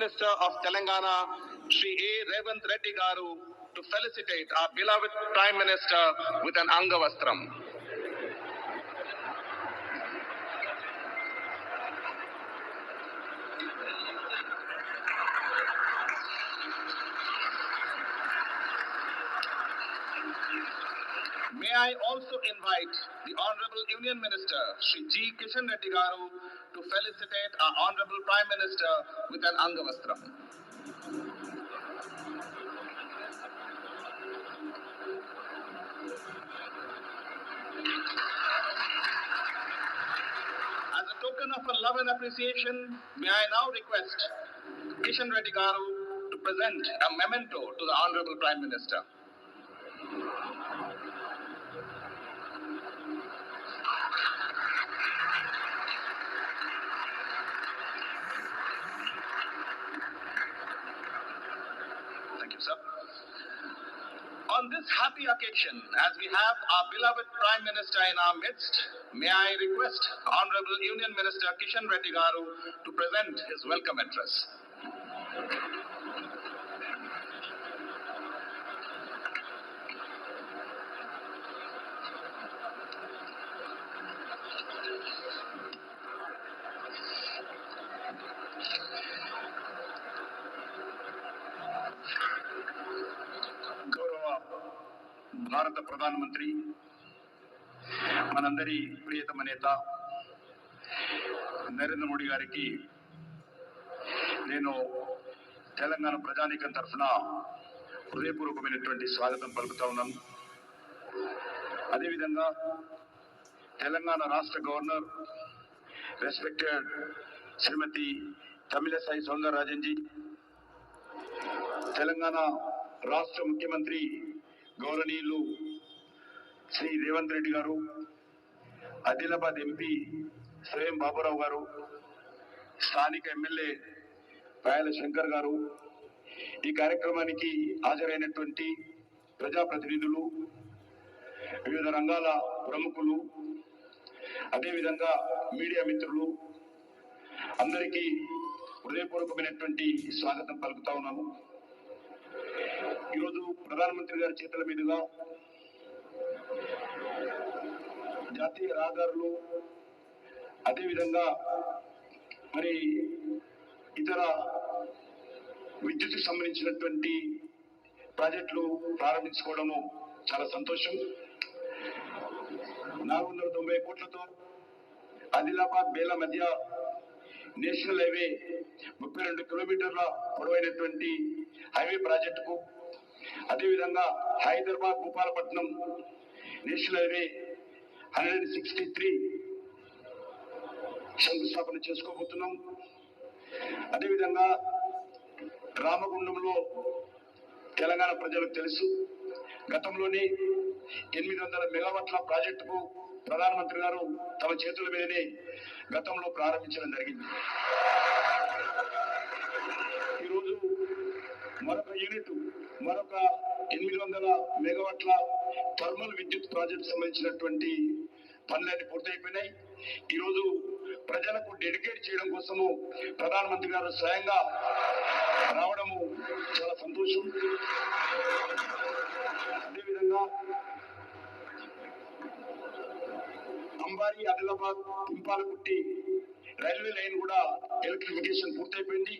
Minister of Telangana, Shri A. Revanth Reddy Garu, to felicitate our beloved Prime Minister with an Angavastram. May I also invite the Honorable Union Minister, Shri G. Kishan Reddy Garu, to felicitate our Honorable Prime Minister with an Angavastram. As a token of our love and appreciation, may I now request Kishan Reddy Garu to present a memento to the Honorable Prime Minister. Thank you, sir. On this happy occasion, as we have our beloved Prime Minister in our midst, may I request Honorable Union Minister Kishan Reddy Garu to present his welcome address. గౌరవ భారత ప్రధానమంత్రి మనందరి ప్రియతమ నేత నరేంద్ర మోడీ గారికి నేను తెలంగాణ ప్రజానీకం తరఫున హృదయపూర్వకమైనటువంటి స్వాగతం పలుకుతా ఉన్నాను. అదేవిధంగా తెలంగాణ రాష్ట్ర గవర్నర్ రెస్పెక్టెడ్ శ్రీమతి తమిళసై సౌందరరాజన్ జీ, తెలంగాణ రాష్ట్ర ముఖ్యమంత్రి గౌరవనీయులు శ్రీ రేవంత్ రెడ్డి గారు, ఆదిలాబాద్ ఎంపీ స్వయం బాబురావు గారు, స్థానిక ఎమ్మెల్యే పాయల శంకర్ గారు, ఈ కార్యక్రమానికి హాజరైనటువంటి ప్రజాప్రతినిధులు, వివిధ రంగాల ప్రముఖులు, అదేవిధంగా మీడియా మిత్రులు అందరికీ హృదయపూర్వకమైనటువంటి స్వాగతం పలుకుతా ఉన్నాము. ఈరోజు ప్రధానమంత్రి గారి చేతుల మీదుగా జాతీయ రహదారులు, అదేవిధంగా మరి ఇతర విద్యుత్కు సంబంధించినటువంటి ప్రాజెక్టులు ప్రారంభించుకోవడము చాలా సంతోషం. 490 కోట్లతో ఆదిలాబాద్ బేలా మధ్య నేషనల్ హైవే 32 కిలోమీటర్ల పొడవైనటువంటి హైవే ప్రాజెక్టుకు, అదేవిధంగా హైదరాబాద్ భూపాలపట్నం నేషనల్ హైవే 163 శంకుస్థాపన చేసుకోబోతున్నాం. అదేవిధంగా రామగుండంలో తెలంగాణ ప్రజలకు తెలుసు, గతంలోనే 800 మెగావాట్ల ప్రాజెక్టుకు ప్రధానమంత్రి గారు తమ చేతుల మీదనే గతంలో ప్రారంభించడం జరిగింది. ఈరోజు మరొక యూనిట్, మరొక 800 మెగావాట్ల థర్మల్ విద్యుత్ ప్రాజెక్టు సంబంధించినటువంటి పనులన్నీ పూర్తయిపోయినాయి. ఈరోజు ప్రజలకు డెడికేట్ చేయడం కోసము ప్రధానమంత్రి గారు స్వయంగా రావడము చాలా సంతోషం. అదేవిధంగా అంబారి, ఆదిలాబాద్, పింపాలకుట్టి రైల్వే లైన్ కూడా ఎలక్ట్రిఫికేషన్ పూర్తయిపోయింది.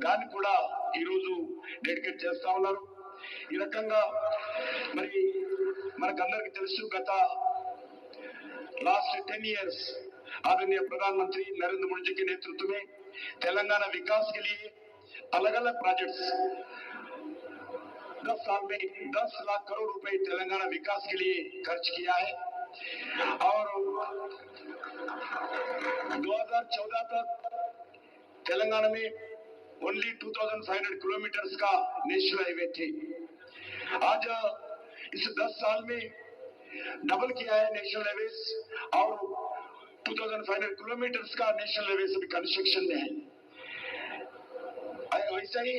దాన్ని కూడా ఈరోజు డెడికేట్ చేస్తా ఉన్నారు. ఈ రకంగా మరి మనకందరికి తెలుసు, గత लास्ट 10 इयर्स आदरणीय प्रधानमंत्री नरेंद्र मोदी जी के नेतृत्व में तेलंगाना विकास के लिए अलग अलग प्रोजेक्ट्स 10 साल में 10 लाख करोड़ रुपए तेलंगाना विकास के लिए खर्च किया है और 2014 तक तेलंगाना में ओनली 2500 किलोमीटर्स का नेशनल हाईवे थे। आज इस 10 साल में डबल किया है नेशनल हाईवेज और 2500 किलोमीटर्स का नेशनल हाईवे अभी कंस्ट्रक्शन में है। ऐसा ही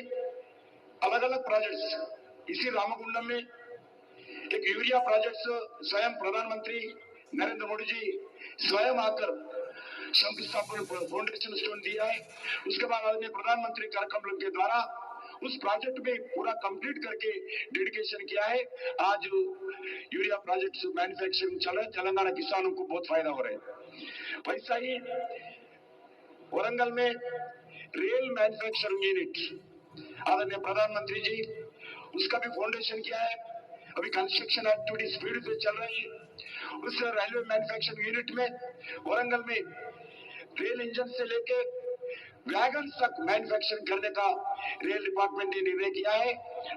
अलग अलग प्रोजेक्ट्स, इसी रामगुंडम में एक यूरिया प्रोजेक्ट्स स्वयं प्रधानमंत्री नरेंद्र मोदी जी स्वयं आकर शंकुस्थापन फाउंडेशन स्टोन दिया है। उसके बाद आदरणीय प्रधानमंत्री कार्यक्रम के द्वारा उस प्रोजेक्ट में पूरा कंप्लीट करके डेडिकेशन किया है। आज यूरिया प्रोजेक्ट मैन्युफैक्चरिंग चल रहा है, तेलंगाना किसानों को बहुत फायदा हो रहा है। वैसा ही वरंगल में रेल मैन्युफैक्चरिंग यूनिट आदरणीय प्रधानमंत्री जी उसका भी फाउंडेशन किया है। अभी कंस्ट्रक्शन एक्टिविटी स्पीड पे चल रही है। उस रेलवे मैन्युफैक्चरिंग यूनिट में वरंगल में रेल इंजन से लेके वैगन तक मैन्युफैक्चरिंग करने का रेल डिपार्टमेंट ने निर्णय किया है।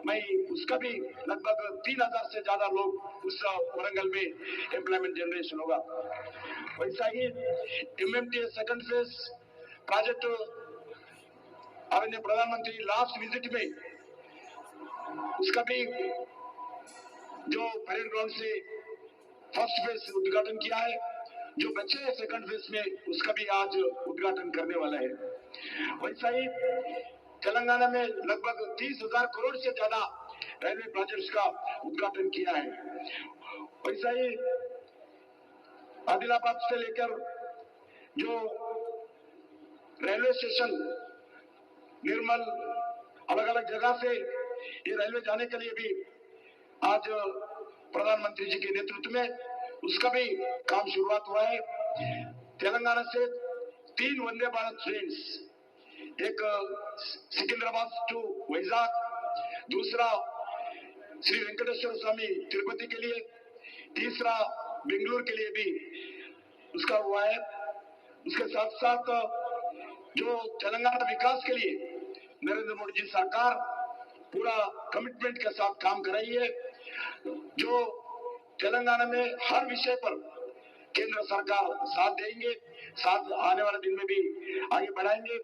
मैं उसका भी लगभग 3000 से ज्यादा लोग उस वरंगल में एम्प्लॉयमेंट जनरेशन होगा। वैसा ही MMTS सेकंड फेज प्रोजेक्ट आदरणीय प्रधानमंत्री लास्ट विजिट में उसका भी जो परेड ग्राउंड से फर्स्ट फेज उद्घाटन किया है, जो बच्चे हैं सेकंड फेज में उसका भी आज उद्घाटन करने वाला है। वैसा ही तेलंगाना में लगभग 30,000 करोड़ से ज्यादा रेलवे प्रोजेक्ट्स का उद्घाटन किया है। वैसा ही आदिलाबाद से लेकर जो रेलवे स्टेशन निर्मल अलग अलग जगह से ये रेलवे जाने के लिए भी आज प्रधानमंत्री जी के नेतृत्व में उसका भी काम शुरुआत हुआ है। तेलंगाना से 3 वंदे भारत ट्रेन, एक सिकंदराबाद टू वैजाग, दूसरा श्री वेंकटेश्वर स्वामी तिरुपति के लिए, तीसरा बेंगलुरु के लिए भी उसका हुआ है। उसके साथ साथ जो तेलंगाना विकास के लिए नरेंद्र मोदी जी सरकार पूरा कमिटमेंट के साथ काम कर रही है। जो तेलंगाना में हर विषय पर केंद्र सरकार साथ देंगे, साथ आने वाले दिन में भी आगे बढ़ाएंगे।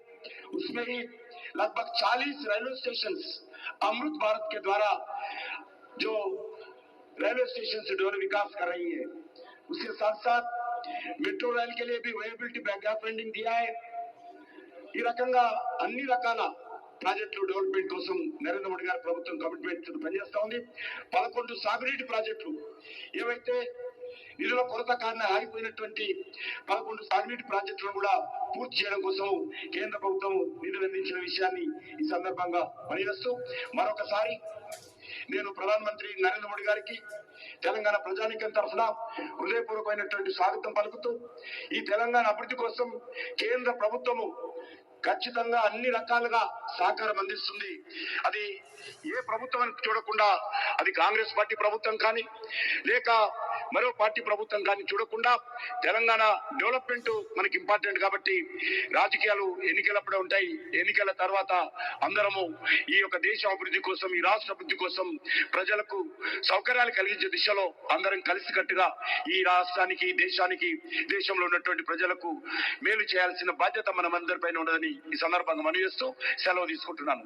उसमें ही लगभग 40 रेलवे स्टेशन अमृत भारत के द्वारा जो रेलवे स्टेशन से डेवलप विकास कर रही है। उसके साथ साथ मेट्रो रेल के लिए भी वेबिलिटी बैकअप फंडिंग दिया है। ఈ రకంగా అన్ని రకాల ప్రాజెక్టులు డెవలప్మెంట్ కోసం నరేంద్ర మోడీ గారి ప్రభుత్వం కమిట్మెంట్ పనిచేస్తా ఉంది। 11 సాగునీటి ప్రాజెక్టులు ఏవైతే నిధుల కొరత కారణంగా ఆగిపోయినటువంటి 11 సాగునీటి ప్రాజెక్టులను కూడా పూర్తి చేయడం కోసం కేంద్ర ప్రభుత్వం నిధులు అందించిన విషయాన్ని ఈ సందర్భంగా తెలియజేస్తూ మరొకసారి నేను ప్రధానమంత్రి నరేంద్ర మోడీ గారికి తెలంగాణ ప్రజానీకం తరఫున హృదయపూర్వకమైనటువంటి స్వాగతం పలుకుతూ ఈ తెలంగాణ అభివృద్ధి కోసం కేంద్ర ప్రభుత్వము ఖచ్చితంగా అన్ని రకాలుగా సహకారం అందిస్తుంది। అది ఏ ప్రభుత్వం చూడకుండా, అది కాంగ్రెస్ పార్టీ ప్రభుత్వం కానీ లేక మరో పార్టీ ప్రభుత్వం కానీ చూడకుండా తెలంగాణ డెవలప్మెంట్ మనకి ఇంపార్టెంట్ కాబట్టి రాజకీయాలు ఎన్నికలప్పుడే ఉంటాయి। ఎన్నికల తర్వాత అందరము ఈ యొక్క దేశ అభివృద్ధి కోసం, ఈ రాష్ట్ర అభివృద్ధి కోసం ప్రజలకు సౌకర్యాలు కలిగించే దిశలో అందరం కలిసికట్టుగా ఈ రాష్ట్రానికి, దేశానికి, దేశంలో ఉన్నటువంటి ప్రజలకు మేలు చేయాల్సిన బాధ్యత మనమందరిపైన ఉన్నదని ఈ సందర్భంగా మనవి చేస్తూ సెలవు తీసుకుంటున్నాను।